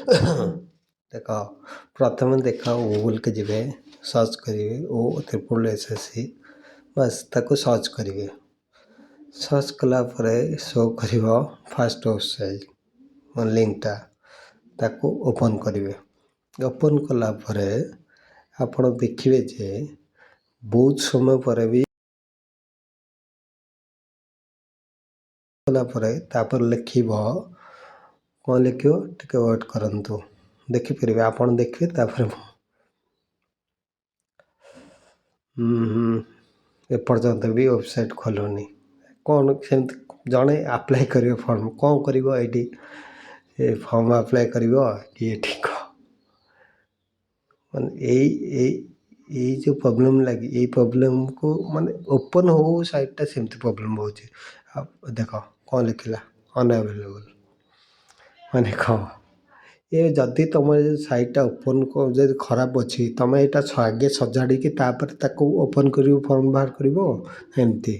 ଦେଖ ପ୍ରଥମେ ଦେଖ ଗୁଗୁଲ୍କେ ଯିବେ, ସର୍ଚ୍ଚ କରିବେ OSSC ବାସ୍ ତାକୁ ସର୍ଚ୍ଚ କରିବେ। ସର୍ଚ୍ଚ କଲା ପରେ ଶୋ କରିବ ଫାଷ୍ଟ ୱେବସାଇଟ୍ ଲିଙ୍କଟା, ତାକୁ ଓପନ୍ କରିବେ। ଓପନ୍ କଲା ପରେ ଆପଣ ଦେଖିବେ ଯେ ବହୁତ ସମୟ ପରେ ବି କଲା ପରେ ତାପରେ ଲେଖିବ କ'ଣ ଲେଖିବ ଟିକେ ୱେଟ୍ କରନ୍ତୁ, ଦେଖିପାରିବେ ଆପଣ ଦେଖିବେ ତାପରେ ଏପର୍ଯ୍ୟନ୍ତ ବି ୱେବସାଇଟ୍ ଖୋଲୁନି। କ'ଣ ସେମିତି ଜଣେ ଆପ୍ଲାଏ କରିବ ଫର୍ମ, କ'ଣ କରିବ ଏଇଠି ଏ ଫର୍ମ ଆପ୍ଲାଏ କରିବ କି ଏଠି ମାନେ ଏଇ ଯେଉଁ ପ୍ରୋବ୍ଲେମ୍ ଲାଗି ଏଇ ପ୍ରୋବ୍ଲେମ୍କୁ ମାନେ ଓପନ୍ ହଉ ସାଇଟ୍ଟା ସେମିତି ପ୍ରୋବ୍ଲେମ୍ ହେଉଛି। ଆଉ ଦେଖ କ'ଣ ଲେଖିଲା ଅନଆଭେଲେବୁଲ୍, ମାନେ କ'ଣ ଏ ଯଦି ତୁମର ସାଇଟ୍ଟା ଓପନ୍ ଯଦି ଖରାପ ଅଛି ତୁମେ ଏଇଟା ଆଗେ ସଜାଡ଼ିକି ତାପରେ ତାକୁ ଓପନ୍ କରିବ ଫର୍ମ ବାହାର କରିବ ଏମିତି।